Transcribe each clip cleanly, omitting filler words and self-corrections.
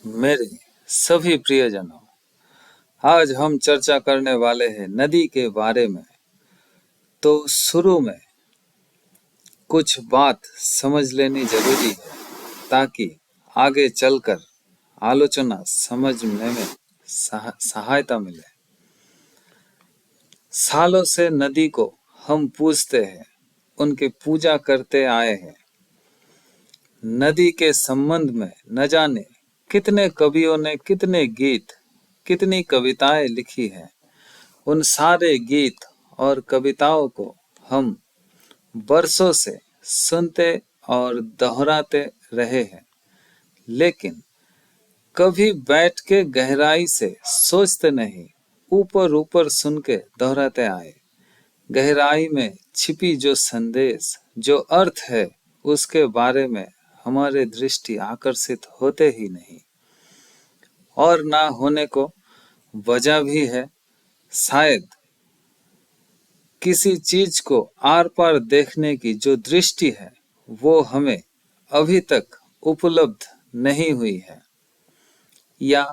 मेरे सभी प्रियजनों, आज हम चर्चा करने वाले हैं नदी के बारे में। तो शुरू में कुछ बात समझ लेनी जरूरी है ताकि आगे चलकर आलोचना समझने में सहायता मिले। सालों से नदी को हम पूजते हैं, उनकी पूजा करते आए हैं। नदी के संबंध में न जाने कितने कवियों ने कितने गीत, कितनी कविताएं लिखी हैं। उन सारे गीत और कविताओं को हम बरसों से सुनते और दोहराते रहे हैं, लेकिन कभी बैठ के गहराई से सोचते नहीं, ऊपर ऊपर सुन के दोहराते आए। गहराई में छिपी जो संदेश, जो अर्थ है, उसके बारे में हमारे दृष्टि आकर्षित होते ही नहीं। और ना होने को वजह भी है, शायद किसी चीज को आर पार देखने की जो दृष्टि है वो हमें अभी तक उपलब्ध नहीं हुई है, या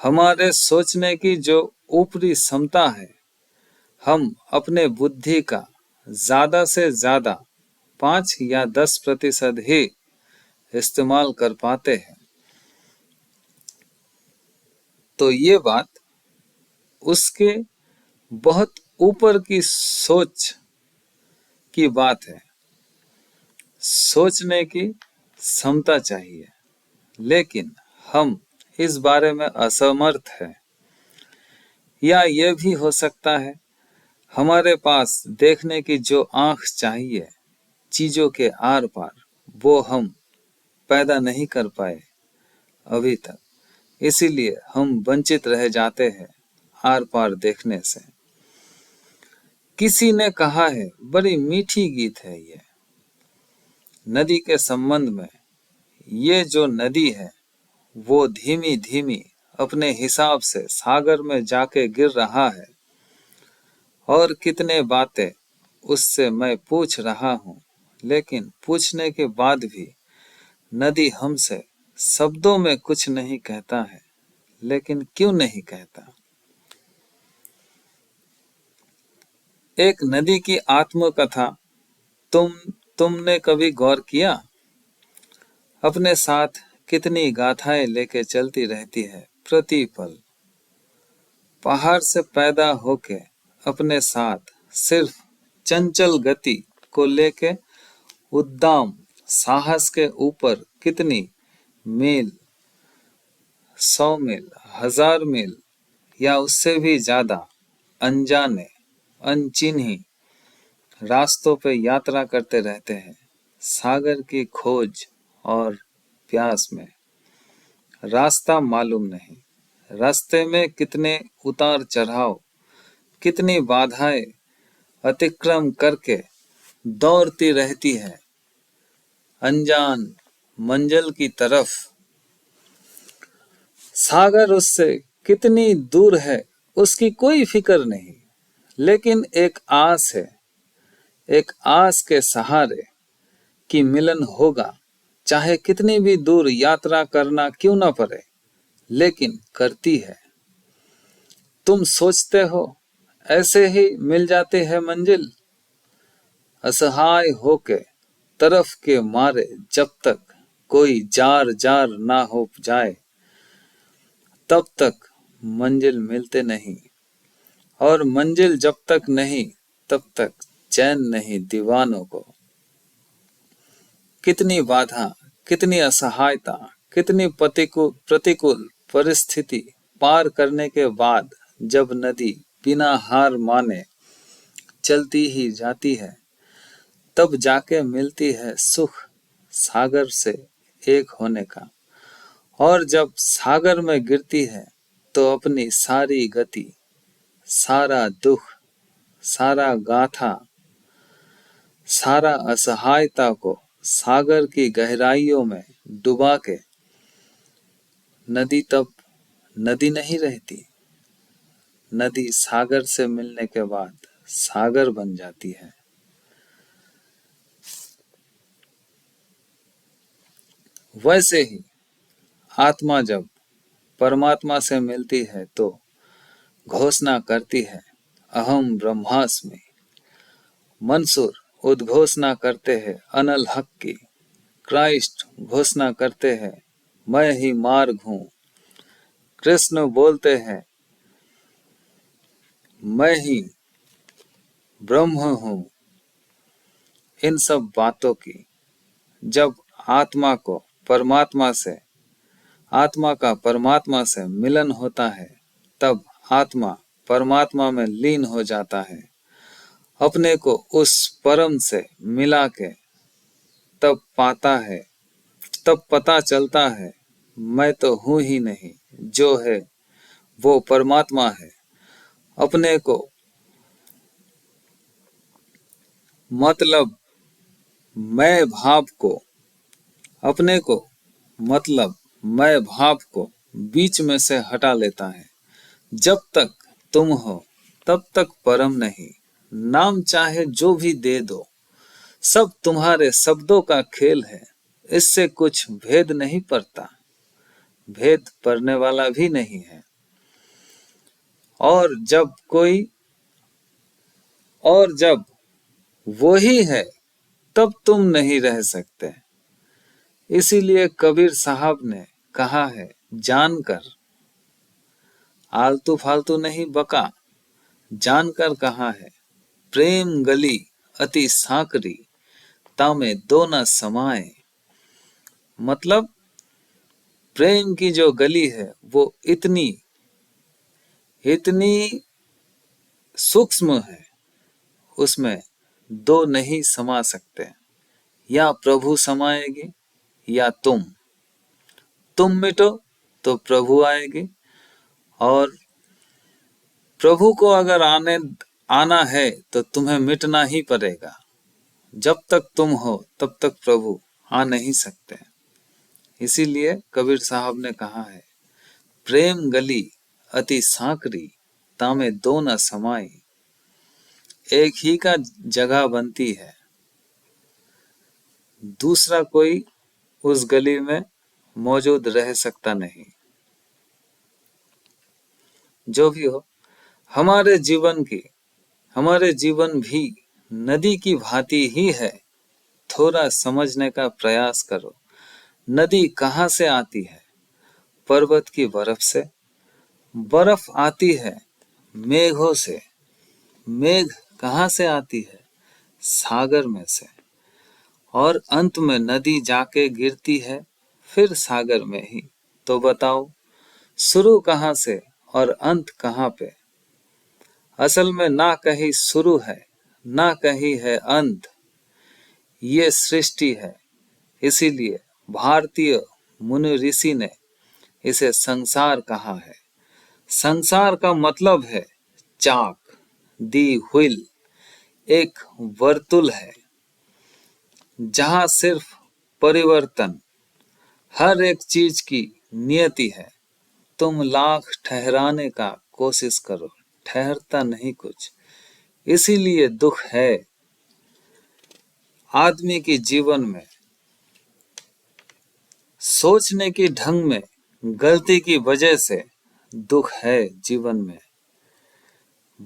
हमारे सोचने की जो ऊपरी क्षमता है, हम अपने बुद्धि का ज्यादा से ज्यादा 5 या 10% ही इस्तेमाल कर पाते हैं। तो ये बात उसके बहुत ऊपर की सोच की बात है। सोचने की क्षमता चाहिए, लेकिन हम इस बारे में असमर्थ हैं। या यह भी हो सकता है हमारे पास देखने की जो आंख चाहिए चीजों के आर पार, वो हम पैदा नहीं कर पाए अभी तक, इसीलिए हम वंचित रह जाते हैं आर पार देखने से। किसी ने कहा है, बड़ी मीठी गीत है ये नदी के संबंध में। ये जो नदी है वो धीमी धीमी अपने हिसाब से सागर में जाके गिर रहा है, और कितने बातें उससे मैं पूछ रहा हूँ, लेकिन पूछने के बाद भी नदी हमसे शब्दों में कुछ नहीं कहता है। लेकिन क्यों नहीं कहता? एक नदी की आत्मकथा तुमने कभी गौर किया? अपने साथ कितनी गाथाएं लेके चलती रहती है प्रति पल। पहाड़ से पैदा होके अपने साथ सिर्फ चंचल गति को लेके उद्दाम साहस के ऊपर कितनी मील, 100 मील, 1000 मील या उससे भी ज्यादा अनजाने, अनचिन्ही रास्तों पे यात्रा करते रहते हैं, सागर की खोज और प्यास में। रास्ता मालूम नहीं, रास्ते में कितने उतार चढ़ाव, कितनी बाधाएं अतिक्रम करके दौड़ती रहती है अनजान मंजिल की तरफ। सागर उससे कितनी दूर है उसकी कोई फिक्र नहीं, लेकिन एक आस है, एक आस के सहारे कि मिलन होगा, चाहे कितनी भी दूर यात्रा करना क्यों ना पड़े, लेकिन करती है। तुम सोचते हो ऐसे ही मिल जाते हैं मंजिल? असहाय होके तरफ के मारे जब तक कोई जार जार ना हो जाए, तब तक मंजिल मिलते नहीं। और मंजिल जब तक नहीं, तब तक चैन नहीं दीवानों को। कितनी बाधा, कितनी असहायता, कितनी प्रतिकूल परिस्थिति पार करने के बाद जब नदी बिना हार माने चलती ही जाती है, तब जाके मिलती है सुख सागर से एक होने का। और जब सागर में गिरती है तो अपनी सारी गति, सारा दुख, सारा गाथा, सारा असहायता को सागर की गहराइयों में डुबा के नदी तब नदी नहीं रहती। नदी सागर से मिलने के बाद सागर बन जाती है। वैसे ही आत्मा जब परमात्मा से मिलती है तो घोषणा करती है अहम ब्रह्मास्मि। मंसूर उद्घोषणा करते हैं अनल हक की। क्राइस्ट घोषणा करते हैं मैं ही मार्ग हूँ। कृष्ण बोलते हैं मैं ही ब्रह्म हूँ। इन सब बातों की जब आत्मा का परमात्मा से मिलन होता है तब आत्मा परमात्मा में लीन हो जाता है। अपने को उस परम से मिला के तब पता चलता है मैं तो हूँ ही नहीं, जो है वो परमात्मा है। अपने को मतलब मैं भाव को बीच में से हटा लेता है। जब तक तुम हो तब तक परम नहीं। नाम चाहे जो भी दे दो, सब तुम्हारे शब्दों का खेल है। इससे कुछ भेद नहीं पड़ता, भेद पड़ने वाला भी नहीं है। और जब वो ही है तब तुम नहीं रह सकते। इसीलिए कबीर साहब ने कहा है जानकर, आलतू फालतू नहीं बका, जानकर कहा है प्रेम गली अति सांकरी, तामे दो न समाए। मतलब प्रेम की जो गली है वो इतनी सूक्ष्म है, उसमें दो नहीं समा सकते। या प्रभु समाएगी या तुम मिटो तो प्रभु आएगी। और प्रभु को अगर आना है तो तुम्हें मिटना ही पड़ेगा। जब तक तुम हो तब तक प्रभु आ नहीं सकते। इसीलिए कबीर साहब ने कहा है प्रेम गली अति सांकरी, तामे दो न समाई। एक ही का जगह बनती है, दूसरा कोई उस गली में मौजूद रह सकता नहीं। जो भी हो, हमारे जीवन भी नदी की भांति ही है। थोड़ा समझने का प्रयास करो। नदी कहाँ से आती है? पर्वत की बर्फ से। बर्फ आती है मेघों से। मेघ कहाँ से आती है? सागर में से। और अंत में नदी जाके गिरती है फिर सागर में ही। तो बताओ शुरू कहाँ से और अंत कहाँ पे? असल में ना कहीं शुरू है ना कहीं है अंत। ये सृष्टि है। इसीलिए भारतीय मुनि ऋषि ने इसे संसार कहा है। संसार का मतलब है चाक, दी व्हील, एक वर्तुल है जहां सिर्फ परिवर्तन, हर एक चीज की नियति है। तुम लाख ठहराने का कोशिश करो, ठहरता नहीं कुछ। इसीलिए दुख है आदमी के जीवन में। सोचने की ढंग में गलती की वजह से दुख है जीवन में।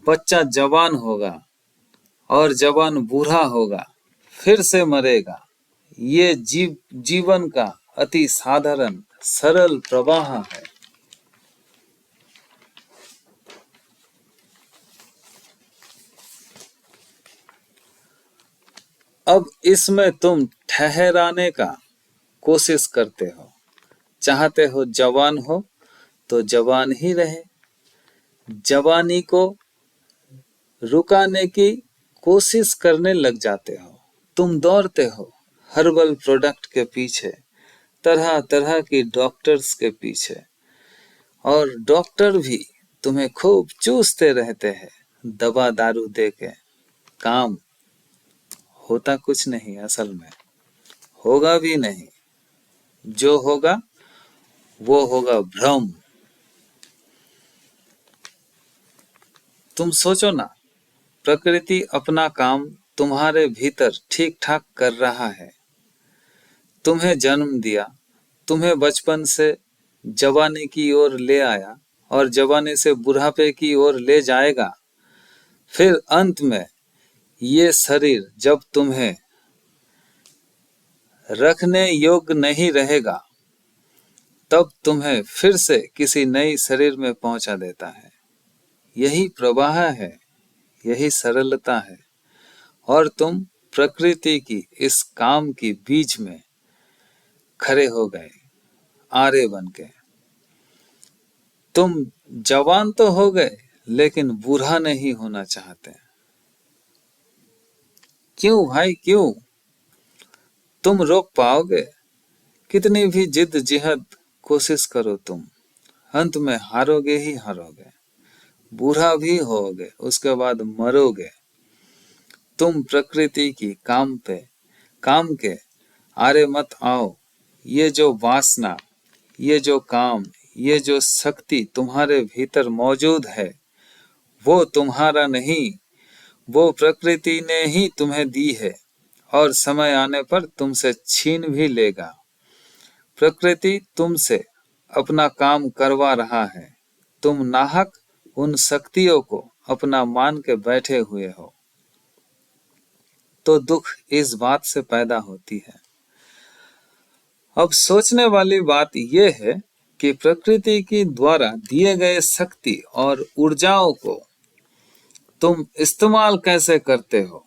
बच्चा जवान होगा और जवान बूढ़ा होगा, फिर से मरेगा। ये जीवन का अति साधारण सरल प्रवाह है। अब इसमें तुम ठहराने का कोशिश करते हो, चाहते हो जवान हो तो जवान ही रहे। जवानी को रुकाने की कोशिश करने लग जाते हो। तुम दौड़ते हो हर्बल प्रोडक्ट के पीछे, तरह तरह की डॉक्टर्स के पीछे, और डॉक्टर भी तुम्हें खूब चूसते रहते हैं दवा दारू दे के। काम होता कुछ नहीं, असल में होगा भी नहीं। जो होगा वो होगा भ्रम। तुम सोचो ना, प्रकृति अपना काम तुम्हारे भीतर ठीक ठाक कर रहा है। तुम्हें जन्म दिया, तुम्हें बचपन से जवानी की ओर ले आया और जवानी से बुढ़ापे की ओर ले जाएगा। फिर अंत में ये शरीर जब तुम्हें रखने योग्य नहीं रहेगा, तब तुम्हें फिर से किसी नई शरीर में पहुंचा देता है। यही प्रवाह है, यही सरलता है। और तुम प्रकृति की इस काम की बीच में खड़े हो गए, आरे बन के। तुम जवान तो हो गए, लेकिन बूढ़ा नहीं होना चाहते। क्यों भाई, क्यों? तुम रोक पाओगे? कितनी भी जिद्दजिहद कोशिश करो तुम, अंत में हारोगे ही हारोगे। बूढ़ा भी होगे, उसके बाद मरोगे। तुम प्रकृति की काम के आरे मत आओ। ये जो वासना, ये जो काम, ये जो शक्ति तुम्हारे भीतर मौजूद है, वो तुम्हारा नहीं, वो प्रकृति ने ही तुम्हें दी है और समय आने पर तुमसे छीन भी लेगा। प्रकृति तुमसे अपना काम करवा रहा है। तुम नाहक उन शक्तियों को अपना मान के बैठे हुए हो। तो दुख इस बात से पैदा होती है। अब सोचने वाली बात यह है कि प्रकृति की द्वारा दिए गए शक्ति और ऊर्जाओं को तुम इस्तेमाल कैसे करते हो,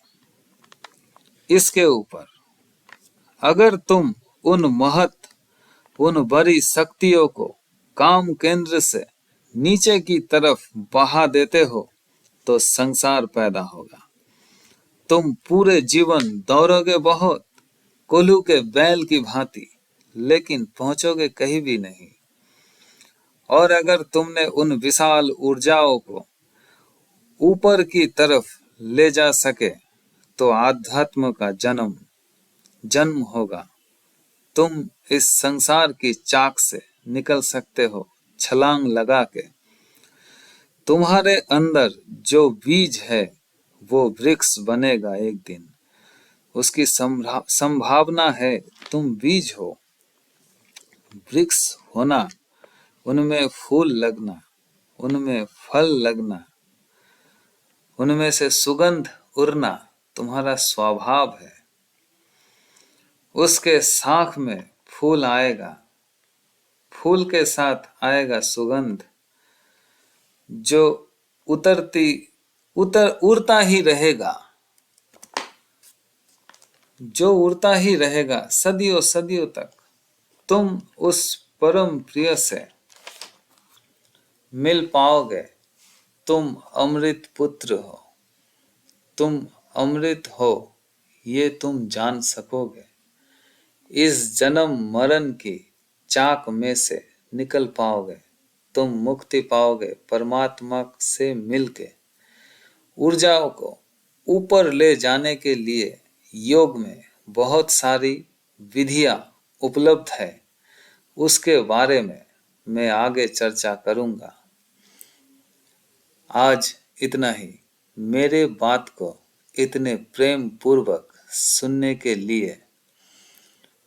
इसके ऊपर। अगर तुम उन बड़ी शक्तियों को काम केंद्र से नीचे की तरफ बहा देते हो, तो संसार पैदा होगा। तुम पूरे जीवन दौड़ोगे बहुत, कोल्हू के बैल की भांति, लेकिन पहुंचोगे कहीं भी नहीं। और अगर तुमने उन विशाल ऊर्जाओं को ऊपर की तरफ ले जा सके, तो आध्यात्म का जन्म होगा। तुम इस संसार की चाक से निकल सकते हो छलांग लगा के। तुम्हारे अंदर जो बीज है, वो वृक्ष बनेगा एक दिन। उसकी संभावना है। तुम बीज हो, वृक्ष होना, उनमें फूल लगना, उनमें फल लगना, उनमें से सुगंध उड़ना तुम्हारा स्वभाव है। उसके शाख में फूल आएगा, फूल के साथ आएगा सुगंध, जो उड़ता ही रहेगा, जो उड़ता ही रहेगा सदियों सदियों तक। तुम उस परम प्रिय से मिल पाओगे। तुम अमृत पुत्र हो, तुम अमृत हो, ये तुम जान सकोगे। इस जन्म मरण की चाक में से निकल पाओगे। तुम मुक्ति पाओगे परमात्मा से मिलके। ऊर्जाओं को ऊपर ले जाने के लिए योग में बहुत सारी विधियां उपलब्ध है। उसके बारे में मैं आगे चर्चा करूंगा। आज इतना ही। मेरे बात को इतने प्रेम पूर्वक सुनने के लिए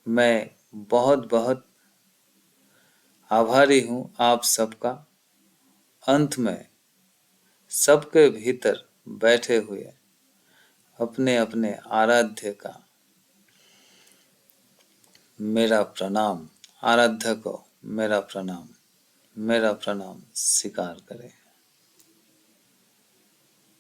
मैं बहुत बहुत आभारी हूँ आप सबका। अंत में सबके भीतर बैठे हुए अपने अपने आराध्य का मेरा प्रणाम, आराध्य को मेरा प्रणाम स्वीकार करें।